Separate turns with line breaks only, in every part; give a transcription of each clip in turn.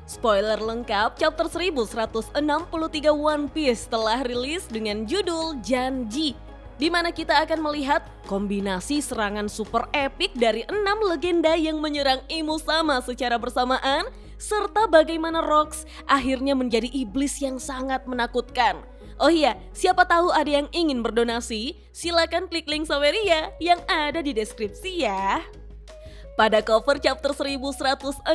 spoiler lengkap chapter 1163 One Piece telah rilis dengan judul Janji, di mana kita akan melihat kombinasi serangan super epik dari 6 legenda yang menyerang Imu Sama secara bersamaan, serta bagaimana Rocks akhirnya menjadi iblis yang sangat menakutkan. Oh iya, siapa tahu ada yang ingin berdonasi, silakan klik link Saweria yang ada di deskripsi ya. Pada cover chapter 1163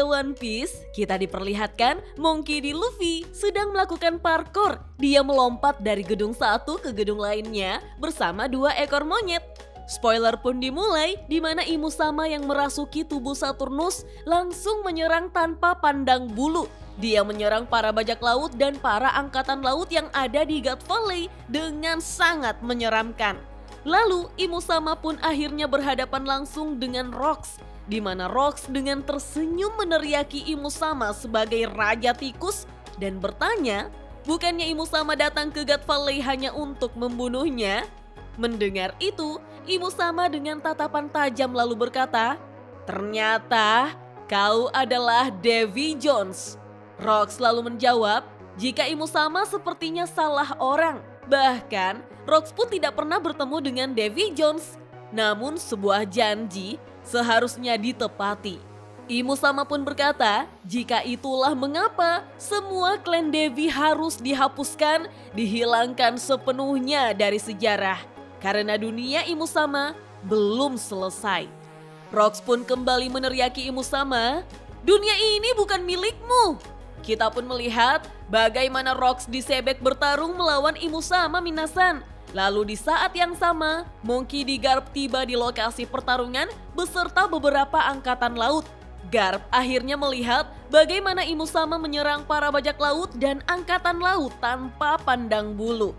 One Piece, kita diperlihatkan Monkey D. Luffy sedang melakukan parkour. Dia melompat dari gedung satu ke gedung lainnya bersama 2 ekor monyet. Spoiler pun dimulai di mana Imu Sama yang merasuki tubuh Saturnus langsung menyerang tanpa pandang bulu. Dia menyerang para bajak laut dan para angkatan laut yang ada di God Valley dengan sangat menyeramkan. Lalu Imu Sama pun akhirnya berhadapan langsung dengan Rocks, di mana Rocks dengan tersenyum meneriaki Imu Sama sebagai Raja Tikus dan bertanya, bukannya Imu Sama datang ke God Valley hanya untuk membunuhnya? Mendengar itu, Imu Sama dengan tatapan tajam lalu berkata, ternyata kau adalah Davy Jones. Rocks lalu menjawab, jika Imu Sama sepertinya salah orang. Bahkan, Rocks pun tidak pernah bertemu dengan Davy Jones. Namun sebuah janji seharusnya ditepati. Imu Sama pun berkata, jika itulah mengapa semua klan Davy harus dihapuskan, dihilangkan sepenuhnya dari sejarah. Karena dunia Imu Sama belum selesai. Rocks pun kembali meneriaki Imu Sama, dunia ini bukan milikmu. Kita pun melihat bagaimana Rocks disebek bertarung melawan Imu Sama Minasan. Lalu di saat yang sama, Monkey D. Garp tiba di lokasi pertarungan beserta beberapa angkatan laut. Garp akhirnya melihat bagaimana Imu Sama menyerang para bajak laut dan angkatan laut tanpa pandang bulu.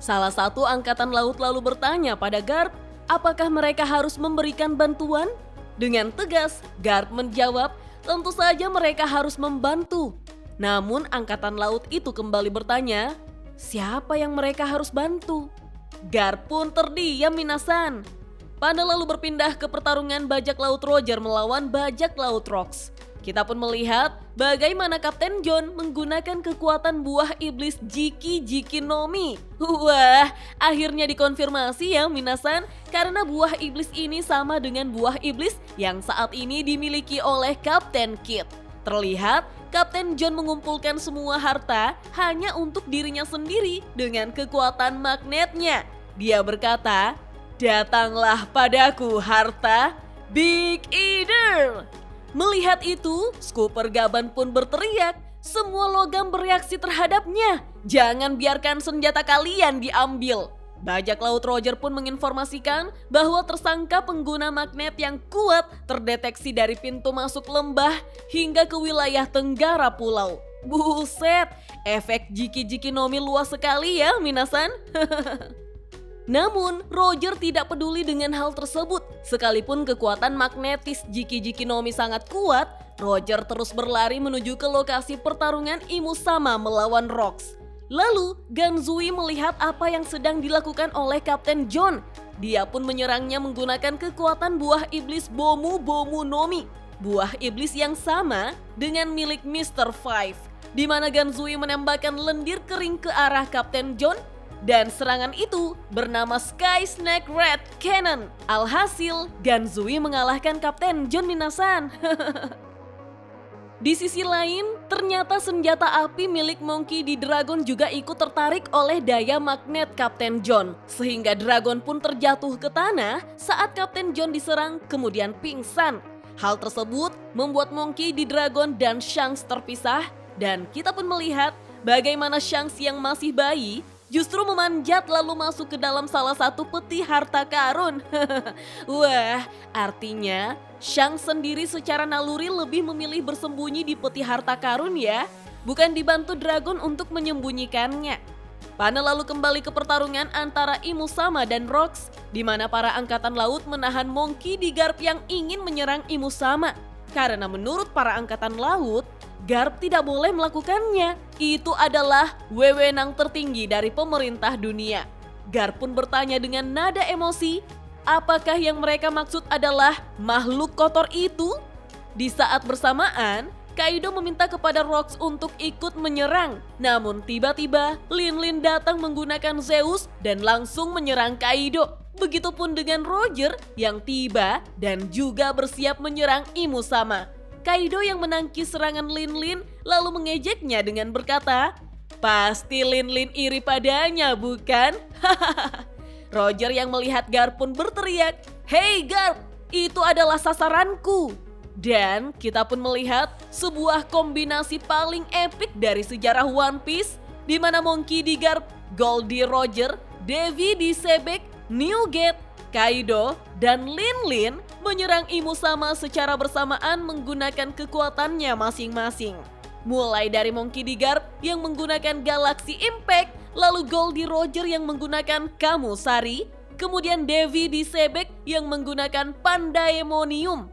Salah satu angkatan laut lalu bertanya pada Garp, apakah mereka harus memberikan bantuan? Dengan tegas, Garp menjawab, tentu saja mereka harus membantu. Namun angkatan laut itu kembali bertanya, siapa yang mereka harus bantu? Garp pun terdiam Minasan. Panda lalu berpindah ke pertarungan bajak laut Roger melawan bajak laut Rocks. Kita pun melihat bagaimana Kapten John menggunakan kekuatan buah iblis Jiki no Mi. Wah, akhirnya dikonfirmasi ya Minasan, karena buah iblis ini sama dengan buah iblis yang saat ini dimiliki oleh Kapten Kid. Terlihat Kapten John mengumpulkan semua harta hanya untuk dirinya sendiri dengan kekuatan magnetnya. Dia berkata, datanglah padaku harta Big Eater. Melihat itu, Scooper Gaban pun berteriak, semua logam bereaksi terhadapnya. Jangan biarkan senjata kalian diambil. Bajak laut Roger pun menginformasikan bahwa tersangka pengguna magnet yang kuat terdeteksi dari pintu masuk lembah hingga ke wilayah tenggara pulau. Buset, efek Jiki no Mi luas sekali ya Minasan. Namun, Roger tidak peduli dengan hal tersebut. Sekalipun kekuatan magnetis Jiki no Mi sangat kuat, Roger terus berlari menuju ke lokasi pertarungan Imu Sama melawan Rocks. Lalu, Ganzui melihat apa yang sedang dilakukan oleh Kapten John. Dia pun menyerangnya menggunakan kekuatan buah iblis Bomu no Mi. Buah iblis yang sama dengan milik Mr. Five, di mana Ganzui menembakkan lendir kering ke arah Kapten John. Dan serangan itu bernama Sky Snake Red Cannon. Alhasil, Ganzui mengalahkan Kapten John Minasan. Di sisi lain, ternyata senjata api milik Monkey D. Dragon juga ikut tertarik oleh daya magnet Kapten John. Sehingga Dragon pun terjatuh ke tanah saat Kapten John diserang kemudian pingsan. Hal tersebut membuat Monkey D. Dragon dan Shanks terpisah. Dan kita pun melihat bagaimana Shanks yang masih bayi justru memanjat lalu masuk ke dalam salah satu peti harta karun. Wah, artinya Shanks sendiri secara naluri lebih memilih bersembunyi di peti harta karun ya, bukan dibantu Dragon untuk menyembunyikannya. Pana lalu kembali ke pertarungan antara Imu Sama dan Rocks, di mana para angkatan laut menahan Monkey D. Garp yang ingin menyerang Imu Sama. Karena menurut para angkatan laut, Garp tidak boleh melakukannya. Itu adalah wewenang tertinggi dari pemerintah dunia. Garp pun bertanya dengan nada emosi, apakah yang mereka maksud adalah makhluk kotor itu? Di saat bersamaan, Kaido meminta kepada Rocks untuk ikut menyerang. Namun tiba-tiba Lin datang menggunakan Zeus dan langsung menyerang Kaido. Begitupun dengan Roger yang tiba dan juga bersiap menyerang Imusama. Kaido yang menangkis serangan Lin lalu mengejeknya dengan berkata, "Pasti Lin iri padanya, bukan?" Roger yang melihat Garp pun berteriak, "Hei Garp, itu adalah sasaranku." Dan kita pun melihat sebuah kombinasi paling epik dari sejarah One Piece, di mana Monkey D. Garp, Goldie Roger, Devi D. Sebek, Newgate, Kaido, dan Lin menyerang Imusama secara bersamaan menggunakan kekuatannya masing-masing. Mulai dari Monkey D. Garp yang menggunakan Galaxy Impact, lalu Goldie Roger yang menggunakan Kamusari, kemudian Devi D. Sebek yang menggunakan Pandaemonium,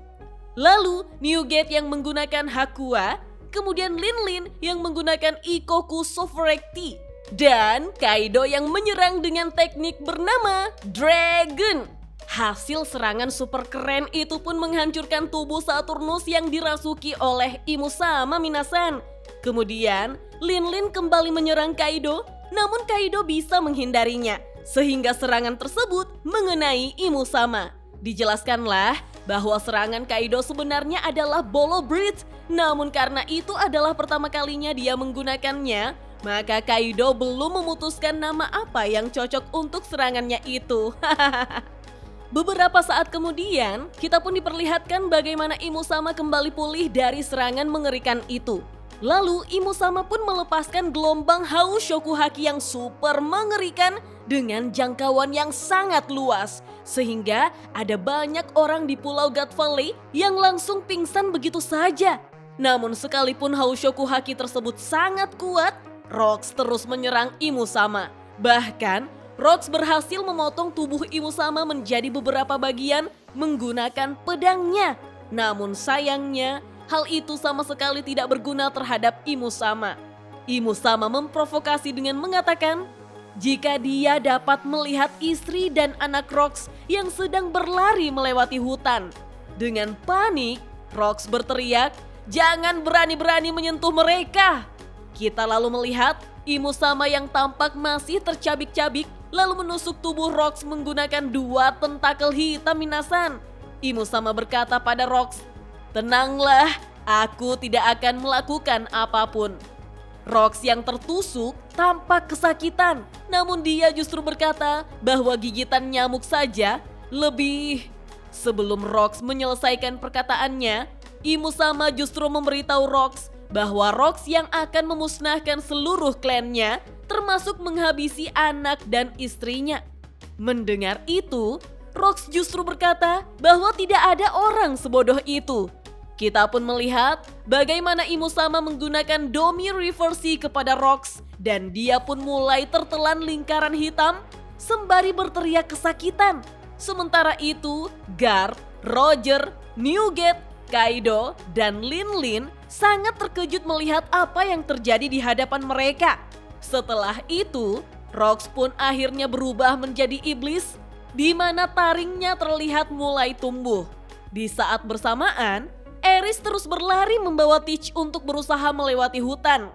lalu Newgate yang menggunakan Hakua, kemudian Lin yang menggunakan Ikoku Sovereignty, dan Kaido yang menyerang dengan teknik bernama Dragon. Hasil serangan super keren itu pun menghancurkan tubuh Saturnus yang dirasuki oleh Imusama minasan. Kemudian Lin kembali menyerang Kaido, namun Kaido bisa menghindarinya, sehingga serangan tersebut mengenai Imusama. Dijelaskanlah bahwa serangan Kaido sebenarnya adalah Bolo Bridge, namun karena itu adalah pertama kalinya dia menggunakannya, maka Kaido belum memutuskan nama apa yang cocok untuk serangannya itu. Beberapa saat kemudian, kita pun diperlihatkan bagaimana Imusama kembali pulih dari serangan mengerikan itu. Lalu Imusama pun melepaskan gelombang haus Shokuhaki yang super mengerikan dengan jangkauan yang sangat luas, sehingga ada banyak orang di Pulau God Valley yang langsung pingsan begitu saja. Namun sekalipun haus Shokuhaki tersebut sangat kuat, Rocks terus menyerang Imusama. Bahkan Rocks berhasil memotong tubuh Imusama menjadi beberapa bagian menggunakan pedangnya. Namun sayangnya, hal itu sama sekali tidak berguna terhadap Imusama. Imusama memprovokasi dengan mengatakan, jika dia dapat melihat istri dan anak Rocks yang sedang berlari melewati hutan. Dengan panik, Rocks berteriak, "Jangan berani-berani menyentuh mereka!" Kita lalu melihat Imusama yang tampak masih tercabik-cabik lalu menusuk tubuh Rocks menggunakan 2 tentakel hitam minasan. Imusama berkata pada Rocks, "Tenanglah, aku tidak akan melakukan apapun." Rocks yang tertusuk tampak kesakitan, namun dia justru berkata bahwa gigitan nyamuk saja lebih. Sebelum Rocks menyelesaikan perkataannya, Imusama justru memberitahu Rocks bahwa Rocks yang akan memusnahkan seluruh klannya, termasuk menghabisi anak dan istrinya. Mendengar itu, Rocks justru berkata bahwa tidak ada orang sebodoh itu. Kita pun melihat bagaimana Imusama menggunakan Domi Reversi kepada Rocks dan dia pun mulai tertelan lingkaran hitam sembari berteriak kesakitan. Sementara itu, Garp, Roger, Newgate, Kaido, dan Lin sangat terkejut melihat apa yang terjadi di hadapan mereka. Setelah itu, Rocks pun akhirnya berubah menjadi iblis di mana taringnya terlihat mulai tumbuh. Di saat bersamaan, Eris terus berlari membawa Teach untuk berusaha melewati hutan.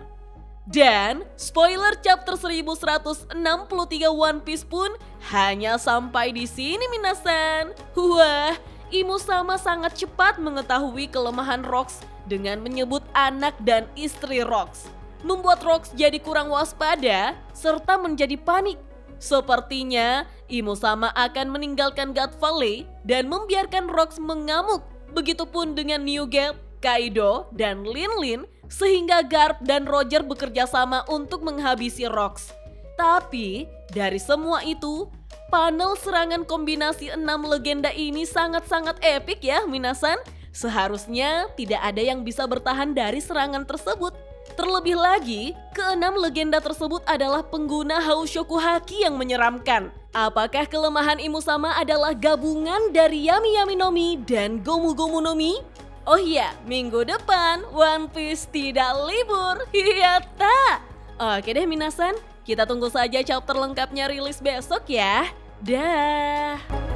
Dan spoiler chapter 1163 One Piece pun hanya sampai di sini minasan. Wah, Imusama sangat cepat mengetahui kelemahan Rocks dengan menyebut anak dan istri Rocks. Membuat Rocks jadi kurang waspada serta menjadi panik. Sepertinya Imusama akan meninggalkan God Valley dan membiarkan Rocks mengamuk. Begitupun dengan Newgate, Kaido, dan Lin sehingga Garp dan Roger bekerja sama untuk menghabisi Rocks. Tapi dari semua itu, panel serangan kombinasi 6 legenda ini sangat-sangat epik ya minasan. Seharusnya tidak ada yang bisa bertahan dari serangan tersebut. Terlebih lagi, keenam legenda tersebut adalah pengguna haus Shokuhaki yang menyeramkan. Apakah kelemahan Imusama adalah gabungan dari Yami Yami no Mi dan Gomu Gomu no Mi? Oh iya, minggu depan One Piece tidak libur, iya tak? Oke deh minasan, kita tunggu saja chapter lengkapnya rilis besok ya. Dah.